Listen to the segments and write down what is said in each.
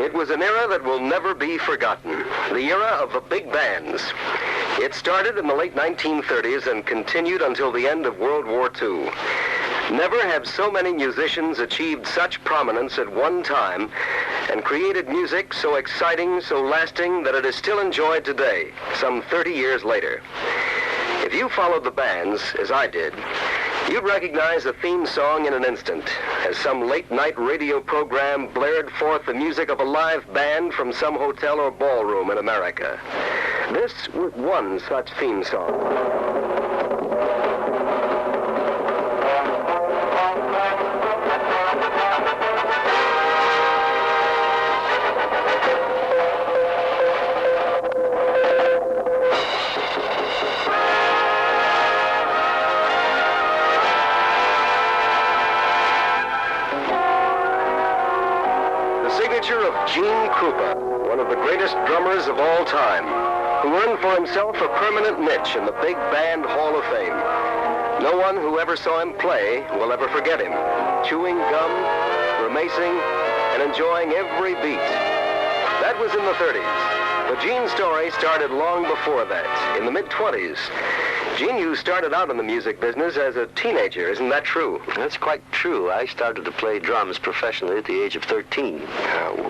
It was an era that will never be forgotten, the era of the big bands. It started in the late 1930s and continued until the end of World War II. Never have so many musicians achieved such prominence at one time and created music so exciting, so lasting, that it is still enjoyed today, some 30 years later. If you followed the bands, as I did, you'd recognize the theme song in an instant, as some late-night radio program blared forth the music of a live band from some hotel or ballroom in America. This was one such theme song. Of Gene Krupa, one of the greatest drummers of all time, who earned for himself a permanent niche in the Big Band Hall of Fame. No one who ever saw him play will ever forget him, chewing gum, grimacing, and enjoying every beat. That was in the 30s. But Gene's story started long before that, in the mid-20s. Gene, you started out in the music business as a teenager, isn't that true? That's quite true. I started to play drums professionally at the age of 13.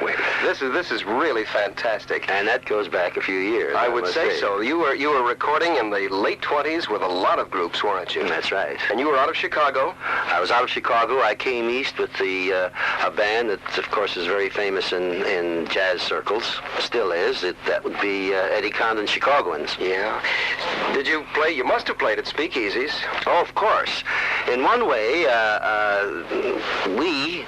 Wait. This is really fantastic. And that goes back a few years. I would say so. You were recording in the late 20s with a lot of groups, weren't you? That's right. And you were out of Chicago? I was out of Chicago. I came east with a band that, of course, is very famous in jazz circles. Still is. That would be Eddie Condon Chicagoans. Yeah. Did you play? You must have played at speakeasies. Oh, of course. In one way, we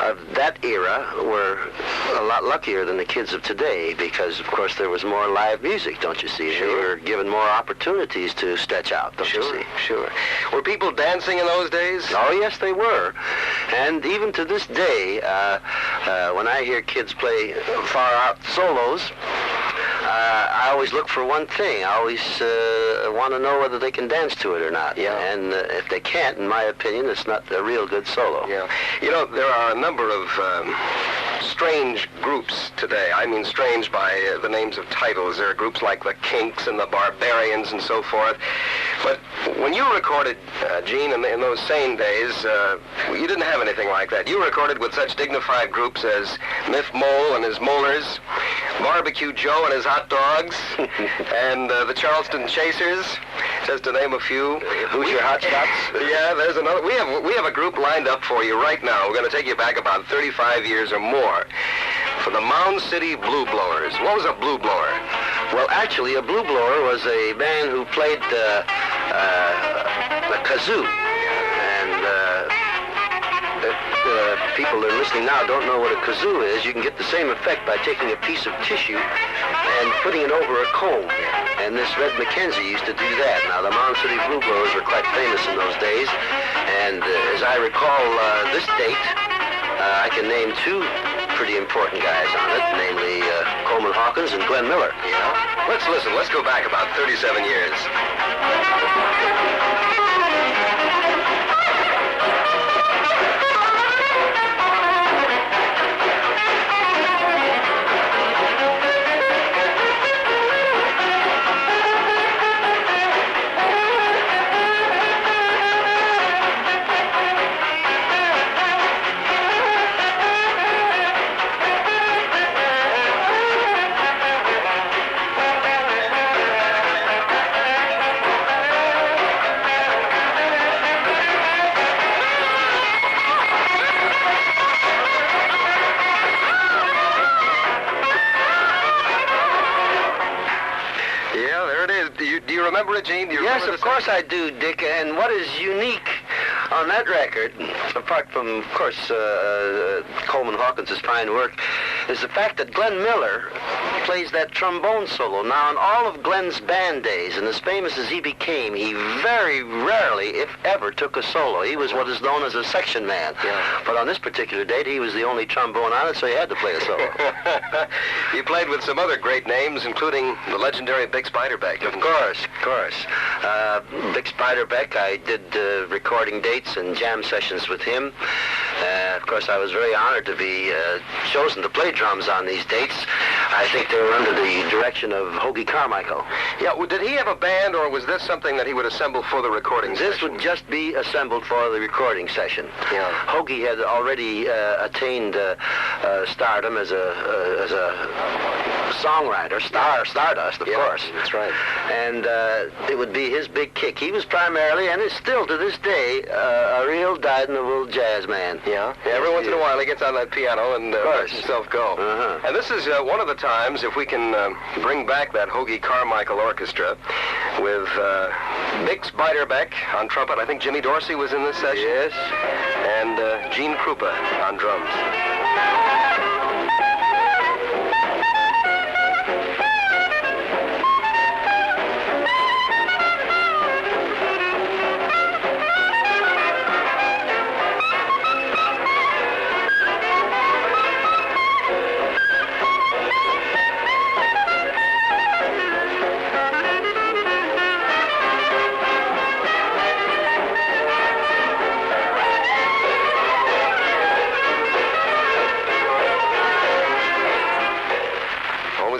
of that era were a lot luckier than the kids of today because, of course, there was more live music, don't you see? Sure. They were given more opportunities to stretch out, don't you see? Sure. Were people dancing in those days? Oh, yes, they were. And even to this day, when I hear kids play far-out solos, I always look for one thing. I always want to know whether they can dance to it or not. Yeah. And if they can't, in my opinion, it's not a real good solo. Yeah. You know, there are a number of strange groups today. I mean strange by the names of titles. There are groups like the Kinks and the Barbarians and so forth. But when you recorded, Gene, in those sane days, you didn't have anything like that. You recorded with such dignified groups as Miff Mole and his Molars, Barbecue Joe and his Hot Dogs, and the Charleston Chasers, just to name a few. Who's your hot shots? Yeah, there's another. We have a group lined up for you right now. We're going to take you back about 35 years or more for the Mound City Blue Blowers. What was a blue blower? Well, actually, a blue blower was a band who played the kazoo. And people that are listening now don't know what a kazoo is. You can get the same effect by taking a piece of tissue and putting it over a comb. And this Red McKenzie used to do that. Now, the Mound City Blue Blowers were quite famous in those days. And as I recall this date, I can name two pretty important guys on it, namely Coleman Hawkins and Glenn Miller. Yeah? Let's listen. Let's go back about 37 years. Do you remember it, Gene? Yes, of course I do, Dick. And what is unique on that record, apart from, of course, Coleman Hawkins' fine work, is the fact that Glenn Miller plays that trombone solo. Now, in all of Glenn's band days, and as famous as he became, he very rarely, if ever, took a solo. He was what is known as a section man. Yeah. But on this particular date, he was the only trombone on it, so he had to play a solo. You played with some other great names, including the legendary Bix Beiderbecke. Of course. Bix Beiderbecke, I did recording dates and jam sessions with him. Of course, I was very honored to be chosen to play drums on these dates. I think they were under the direction of Hoagie Carmichael. Yeah, well, did he have a band, or was this something that he would assemble for the recording session? This would just be assembled for the recording session. Yeah. Hoagie had already attained stardom as a songwriter, Stardust, of course. That's right. And it would be his big kick. He was primarily, and is still to this day, a real dyed-in-the-wool jazz man. Yeah. Every once in a while he gets on that piano and lets himself go. Uh-huh. And this is one of the times, if we can bring back that Hoagie Carmichael orchestra with Bix Beiderbecke on trumpet. I think Jimmy Dorsey was in this session. Yes. And Gene Krupa on drums.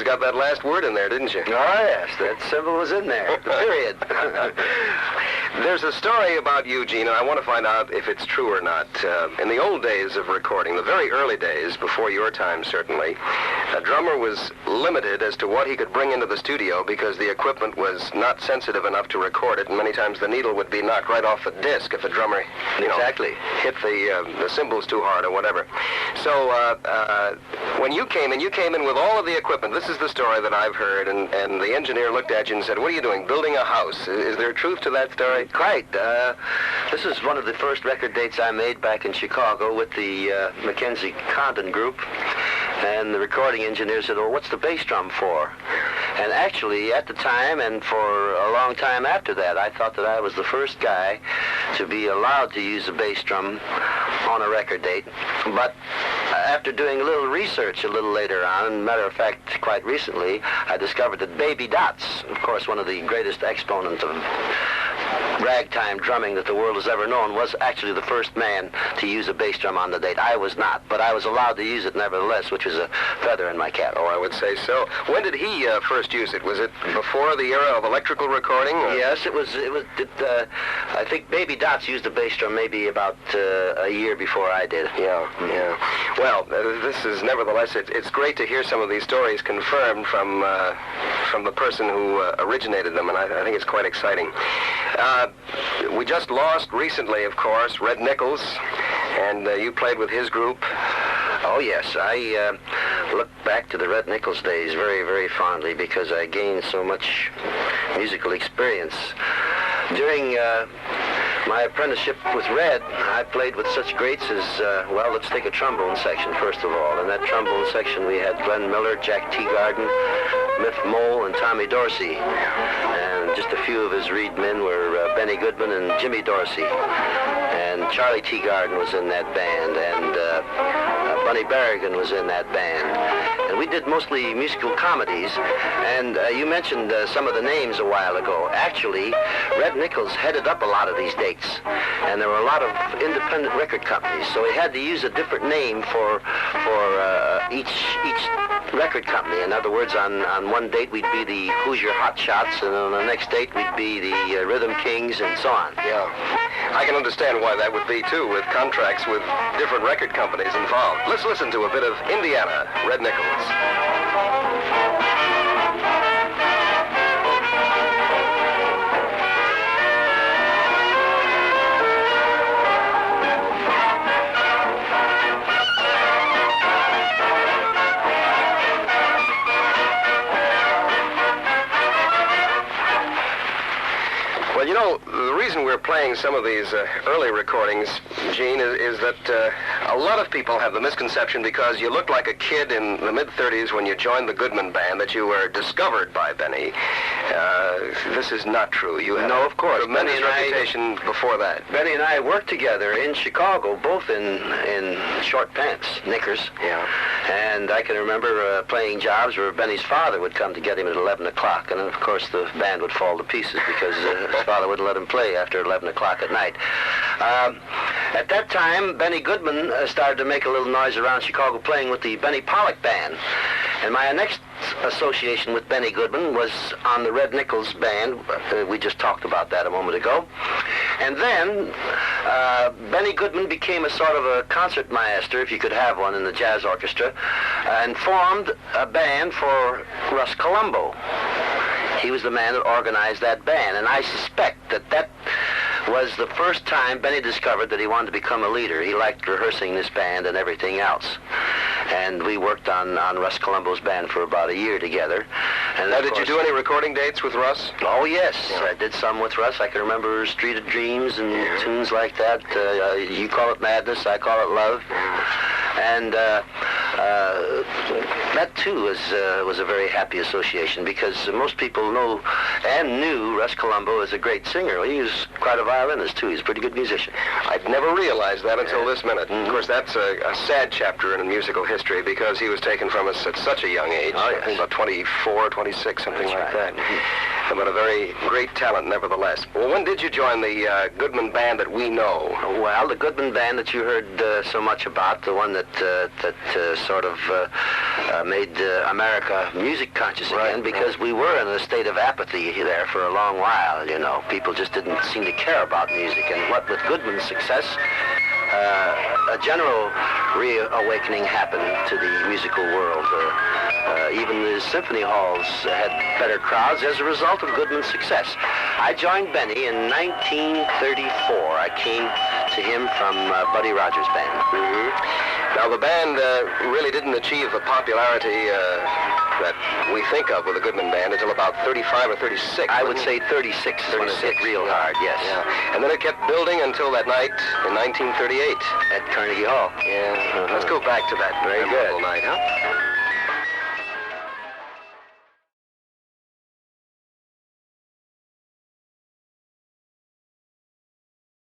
Got that last word in there, didn't you? Oh, yes, that symbol was in there, the period. There's a story about you, Gene, and I want to find out if it's true or not. In the old days of recording, the very early days, before your time certainly, a drummer was limited as to what he could bring into the studio because the equipment was not sensitive enough to record it, and many times the needle would be knocked right off the disc if a drummer, hit the cymbals too hard or whatever. So when you came in with all of the equipment. This is the story that I've heard, and the engineer looked at you and said, "What are you doing, building a house?" Is there truth to that story? Quite. This is one of the first record dates I made back in Chicago with the Mackenzie Condon group. And the recording engineer said, "Well, what's the bass drum for?" And actually, at the time, and for a long time after that, I thought that I was the first guy to be allowed to use a bass drum on a record date. But after doing a little research a little later on, matter of fact, quite recently, I discovered that Baby Dots, of course, one of the greatest exponents of ragtime drumming that the world has ever known, was actually the first man to use a bass drum on the date. I was not, but I was allowed to use it nevertheless, which was a feather in my cap. Oh, I would say so. When did he first use it? Was it before the era of electrical recording? Or? Yes, it was. I think Baby Dots used a bass drum maybe about a year before I did. Yeah. Well, this is nevertheless, it's great to hear some of these stories confirmed from the person who originated them, and I think it's quite exciting. We just lost recently, of course, Red Nichols, and you played with his group. Oh, yes. I look back to the Red Nichols days very, very fondly because I gained so much musical experience. During my apprenticeship with Red, I played with such greats as, well, let's take a trombone section, first of all. In that trombone section, we had Glenn Miller, Jack Teagarden, Miff Mole, and Tommy Dorsey. And just a few of his reed men were Benny Goodman and Jimmy Dorsey. And Charlie Teagarden was in that band, and Bunny Berrigan was in that band. And we did mostly musical comedies. And you mentioned some of the names a while ago. Actually, Red Nichols headed up a lot of these dates. And there were a lot of independent record companies. So he had to use a different name for each record company. In other words, on one date we'd be the Hoosier Hot Shots, and on the next date we'd be the Rhythm Kings, and so on. Yeah. I can understand why that would be, too, with contracts with different record companies involved. Let's listen to a bit of Indiana, Red Nichols. Well, you know, the reason we're playing playing some of these early recordings, Gene, is that a lot of people have the misconception because you looked like a kid in the mid-30s when you joined the Goodman Band that you were discovered by Benny. This is not true. You had No, of course. tremendous reputation before that. Benny and I worked together in Chicago, both in short pants, knickers. Yeah. And I can remember playing jobs where Benny's father would come to get him at 11 o'clock. And, of course, the band would fall to pieces because his father wouldn't let him play after 11 o'clock at night. At that time, Benny Goodman started to make a little noise around Chicago playing with the Benny Pollock Band. And my next association with Benny Goodman was on the Red Nichols Band. We just talked about that a moment ago. And then Benny Goodman became a sort of a concert master, if you could have one, in the jazz orchestra, and formed a band for Russ Colombo. He was the man that organized that band, and I suspect that was the first time Benny discovered that he wanted to become a leader. He liked rehearsing this band and everything else. And we worked on Russ Colombo's band for about a year together. And now, did you do any recording dates with Russ? Oh, yes. Yeah. I did some with Russ. I can remember Street of Dreams and tunes like that. You call it Madness, I call it Love. And that, too, was a very happy association because most people know and knew Russ Colombo as a great singer. He was quite a violinist, too. He's a pretty good musician. I'd never realized that until this minute. Of course, that's a sad chapter in musical history because he was taken from us at such a young age. Oh, yes. I think about 24, 26, something like that. But a very great talent, nevertheless. Well, when did you join the Goodman Band that we know? Well, the Goodman Band that you heard so much about, the one that sort of made America music conscious again, because we were in a state of apathy there for a long while, you know. People just didn't seem to care about music. And what with Goodman's success, a general reawakening happened to the musical world. Even the symphony halls had better crowds as a result of Goodman's success. I joined Benny in 1934. I came to him from Buddy Rogers' band. Now, the band really didn't achieve the popularity that we think of with the Goodman Band until about 35 or 36. I would say 36 is when it hit real hard, yes. Yeah. And then it kept building until that night in 1938. At Carnegie Hall. Yeah. Let's go back to that Very good. night, huh?